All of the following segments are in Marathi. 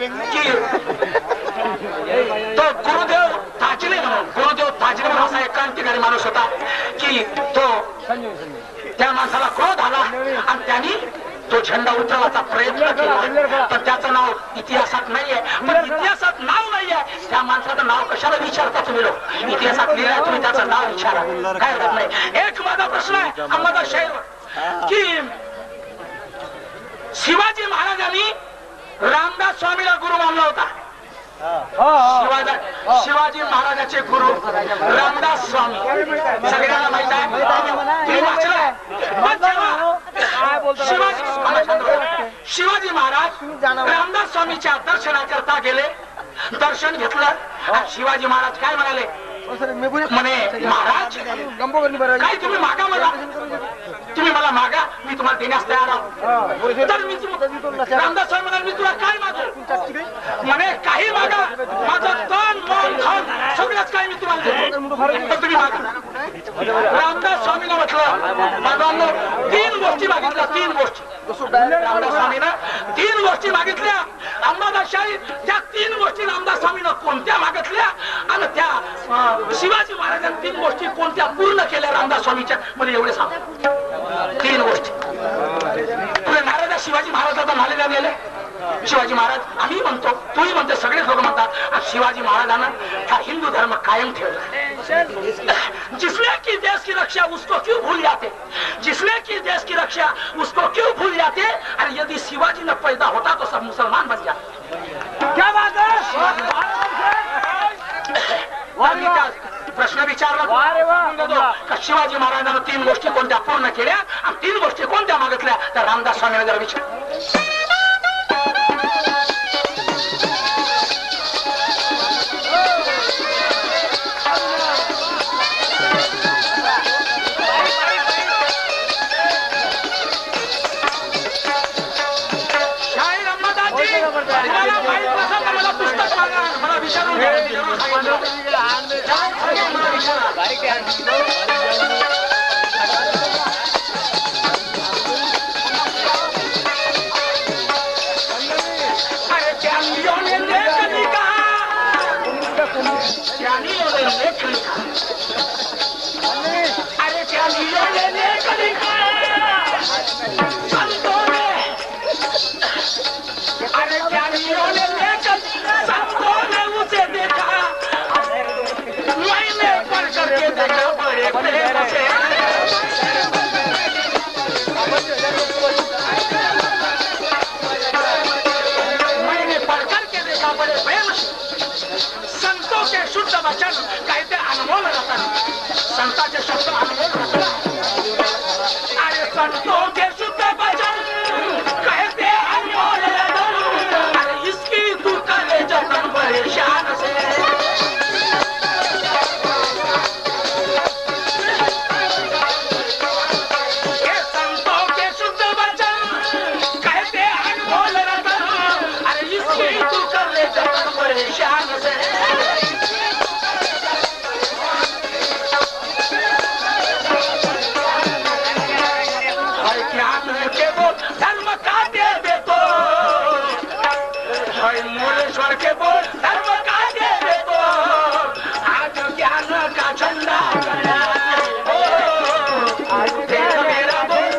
की तो गुरुदेव ताजले म्हणून, गुरुदेव ताजले म्हणून असा एकांतिकारी माणूस होता की तो त्या माणसाला क्रोध आला आणि त्यांनी तो झेंडा उतरवायचा प्रयत्न केला, पण त्याचं नाव इतिहासात नाहीये. पण इतिहासात नाव नाहीये त्या माणसाचं नाव कशाला विचारता तुम्ही लोक? इतिहासात लिहिलंय, तुम्ही त्याचं नाव विचारा, काय होत नाही. एक माझा प्रश्न आहे अहमद शेर की शिवाजी महाराजांनी रामदास स्वामीला गुरु मानला होता. शिवाजी महाराजांचे गुरु रामदास स्वामी सगळ्यांना माहित आहे, तुम्ही वाचलंय. शिवाजी महाराज रामदास स्वामीच्या दर्शनाकरता गेले, दर्शन घेतलं. शिवाजी महाराज काय म्हणाले? म्हणे महाराज काय तुम्ही मागा मला, तुम्ही मला मागा, मी तुम्हाला देण्यास तयार आहोत. तर मी रामदास स्वामी म्हणाले मी तुला काय मागू? म्हणे काही मागा, माझं तन मन धन सगळंच काही मी तुम्हाला देतो, तर तुम्ही मागा. रामदास स्वामीला म्हटलं बाबांनो 3 गोष्टी मागितल्या, 3 गोष्टी. रामदास स्वामीनं 3 गोष्टी मागितल्या. अंबादासशाही त्या 3 गोष्टी रामदास स्वामीनं कोणत्या मागितल्या आणि त्या शिवाजी महाराजांनी 3 गोष्टी कोणत्या पूर्ण केल्या रामदास स्वामीच्या? मला एवढे सांग. 3 गोष्टी तुला नाराज शिवाजी महाराजांचा नालेला गेले. शिवाजी महाराज आम्ही म्हणतो, तूही म्हणतो, सगळेच लोक म्हणतात शिवाजी महाराजांना हा हिंदू धर्म कायम ठेवला. जिसने की देश की रक्षा उसको क्यों भूल जाते, जिसने की देश की रक्षा उसको क्यों भूल जाते. और यदि शिवाजी न पैदा होता तो सब मुसलमान बन जाते. क्या बात है? प्रश्न विचारला का शिवाजी महाराजांना 3 गोष्टी कोणत्या पूर्ण केल्या आणि 3 गोष्टी कोणत्या मागितल्या, तर रामदास स्वामीने जरा विचार. संतों के शुद्ध वचन कहते अनमोल रतन, संतांचे शब्द अनमोल रतन. अरे संतों के शुद्ध वचन कहते अनमोल रतन. अरे इसकी तू करे जतन परेशान से. संतों के शुद्ध वचन कहते अनमोल रतन. अरे इसकी तू करे जतन परेशान से. धर्म का दे देतो, मूलेश्वर के बोल धर्म का दे देतो. आज ज्ञान का झंडा तेरा मेरा बोल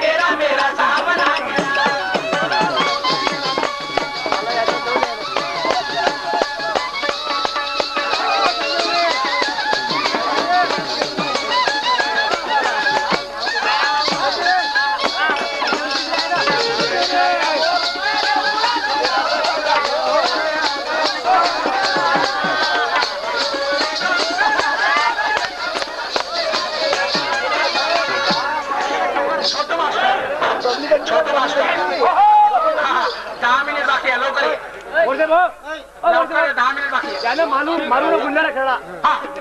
तेरा मेरा सामना. छोटे मास्टर 10 मिनिट बाकी आहे, लवकर लवकर 10 मिनिट बाकी आहे. त्याने मारून गुंडाला खेळला,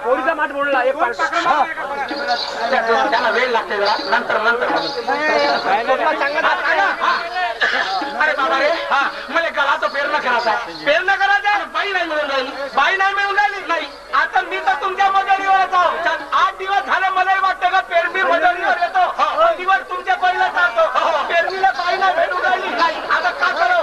पोरीचा माठ बोलला. एक त्याला वेळ लागते जरा, नंतर अरे बाबा रे, मला गळाचं पेरणं करायचं आहे. पेरणं करायचं आहे, बाई नाही मिळून राहिली. बाई नाही मिळून राहिली. नाही आता मी तर तुमच्या मजुरीवरच आहो. 8 दिवस झाले, मलाही वाटतं का पेरणी मजुरीवर येतो, दिवस तुमच्या पहिला चालतो. पेरणीला बाई नाही भेटून राहिली. नाही आता का करो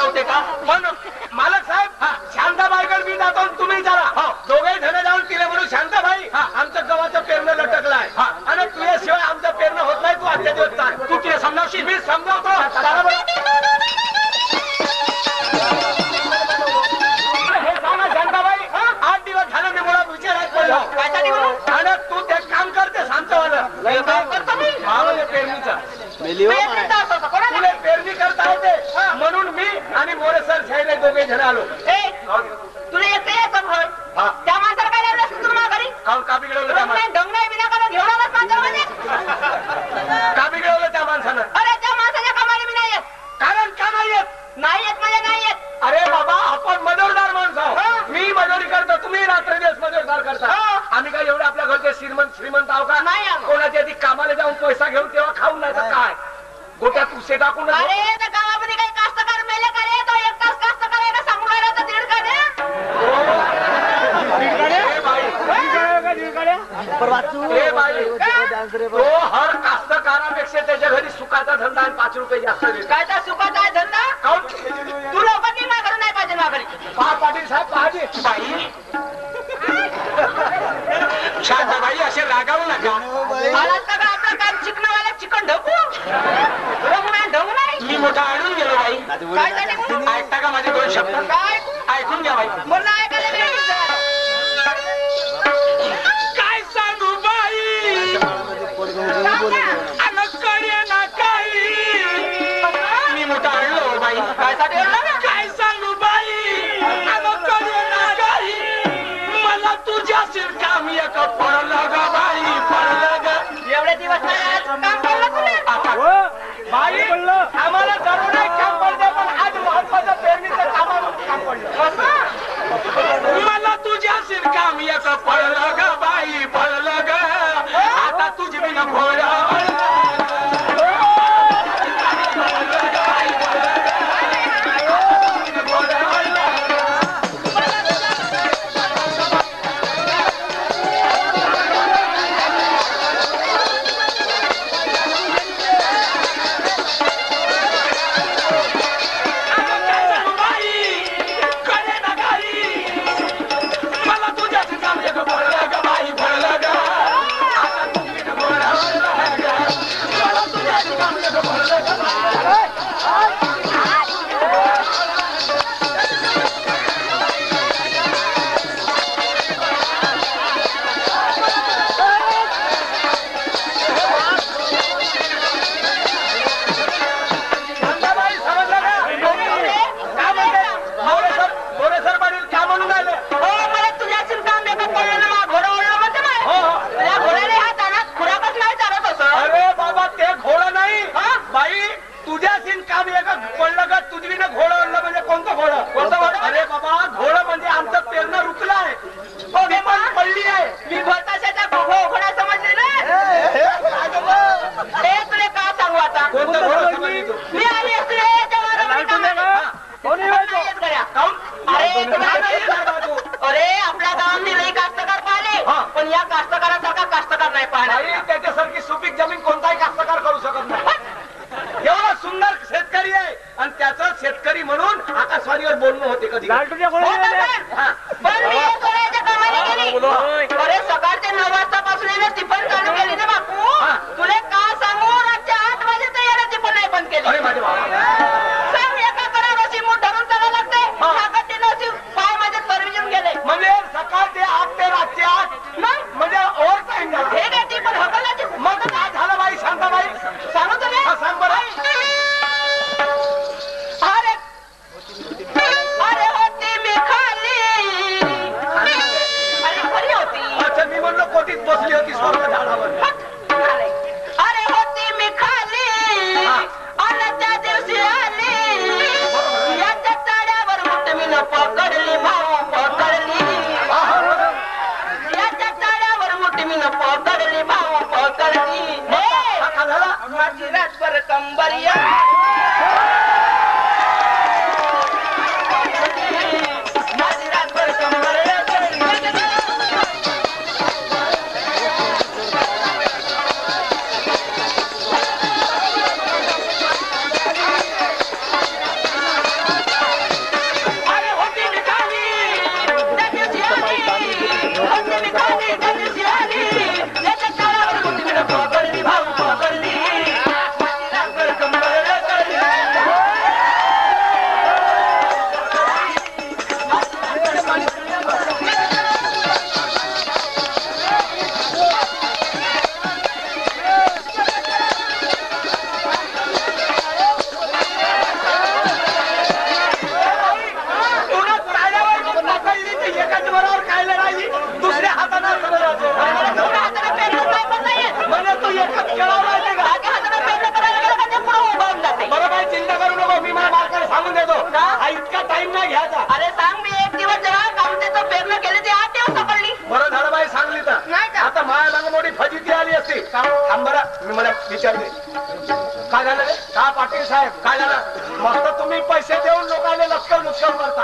वाचवते का? पण मालक साहेब शांताबाईकडे मी जातो तुम्ही चला दोघे जण जाऊन तिला म्हणून शांताबाई आमचं गव्हाचं पेरणं लटकलाय आणि तुझ्याशिवाय आमचं पेरणं होत नाही. तू आजच्या दिवस चाल. तू तिला समजावशील? मी समजावतो. चला बरं. हे सांगा शांताबाई 8 दिवस झालं मी मुळात विचारात पडलो. आणि तू ते काम करते शांतवालं पेरणीचं तुला पेरणी करता येते म्हणून मी आणि मोरे सर साहेब दोघे जण आलो. तुला येते त्या माणसाला काय लावलं असतं तुला घरी? काऊन का बिघडवलं त्या माणसानं? डोंगराई विनाकारण घेऊन आलास माणसामध्ये? का बिघडवलं त्या माणसानं? अरे त्या माणसाच्या कमाली मी नाही येत. कारण का नाही येत? नाही येत म्हणजे नाही येत. अरे बाबा आपण मजूरदार माणसं आहोत. मी मजुरी करतो तुम्ही रात्र दिवस मजूरदार करता. आम्ही काय एवढे आपल्या घरचे श्रीमंत आहो का? नाही आहोत. कोणाच्या आधी कामाला जाऊन पैसा घेऊन तेव्हा खाऊन नाही तर काय गोट्यात पुसे टाकून. अरे त्या गावामध्ये काही कास्तकार मेले का रे? तो एक तास कास्त करायला सांगून राहिला तर दीड का रे? तो हर कास्तकारापेक्षा त्याच्या घरी सुखाचा धंदा आणि 5 रुपये जास्त देतो. काय त्या सुखाचा आहे धंदा? काऊन? तू लवकर नाही माझ्या घरी नाही पाहिजे माझ्या घरी. पाटील साहेब पाहिजे. बाई शांताबाई असे रागावू नका. मला तर आपलं काम चिकनवाला चिकन ढकू ढकू नाही. मी मोठा अडून गेलो बाई. काय झाले? ऐकता का माझे 2 शब्द? काय ऐकून घ्या बाई. मला ऐकायला मिळालं. काय सांगू बाई अनकडे ना काही. मी मोठा अडलो बाई. काय साठी एवढं ना? काय सांगू बाई अनकडे ना काही. मला तुझ्या काम एक पडलं ग बाई पडलं ग. एवढे दिवस नाही आज काम केलं तुला? आता बाई आम्हाला जरूर नाही काम पडते पण आज महत्वाचं पेरणीचं काम पडलं. मला तुझ्या काम एक पडलं ग बाई पडलं ग. आता तुझी बिन घोड त्याच्यासारखी सुपीक जमीन कोणताही कास्तकार करू शकत नाही. एवढा सुंदर शेतकरी आहे आणि त्याचा शेतकरी म्हणून आकाशवाणीवर बोलणं होते कधी. अरे सकाळचे 9 वाजतापासून टिफन चालू केली ना बापू. तुला का सांगू रातच्या 8 वाजे तर याला टिफन नाही बंद केली. सांग एका करावशी मूठ धरून चालायला लागते. ताकद नशी पाय माझे सर्विजून गेले. म्हणजे सकाळ ते 8 ते रातचे 8 म्हणजे ओव्हर टाइम झाला. हे काय टिफन हकलाची मग काय झालं बाई शांताबाई? सांगू तुला? सांग बरं. अरे अरे होती मी खाली. अरे खरी होती. अच्छा मी म्हणलो कोटीत बसली होती स्वर्ग झाडावर. अरे होती मी खाली आणि त्या दिवशी आली. याच्या चाड्यावर मुठ मी न पकडली भाऊ पकडली. याच्या चाड्यावर मुठ मी न पकडली भाऊ पकडली. माझी रातभर कंबरिया माझी रातभर कंबरिया. विचार दे. काय झालं रे? का पाटील साहेब काय झालं? मस्त तुम्ही पैसे देऊन लोकांना लचकन लुचकन करता.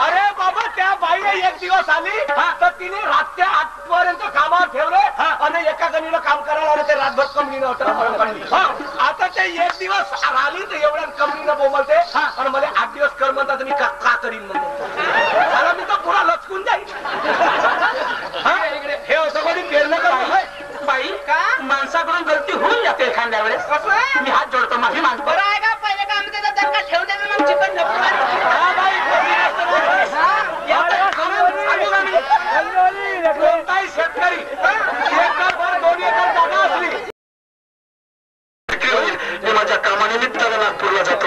अरे बाबा त्या बाईने एक दिवस आली तर तिने रात्री 8 पर्यंत कामावर ठेवले आणि एका जणीला काम करायला आलं ते रातभर कंपनीनं होतं. आता ते एक दिवस आली तर एवढ्या कंपनीनं बोंबलते आणि मला 8 दिवस कर म्हणतात मी का करीन म्हणून मला मी तर पुरा लचकून जाईल. हे असं कधी पेरणं कर बाई का माणसाकडून गलती होऊन जाते एखाद्या वेळेस. मी हात जोडतो माफी मागतो. बरं आहे का पहिले काम त्याचा दणका ठेवून द्यायचं मग चिकन कोणताही शेतकरी 1 एकर 2 एकर जागा असली मी माझ्या कामानिमित्तानं नागपूरला जातो.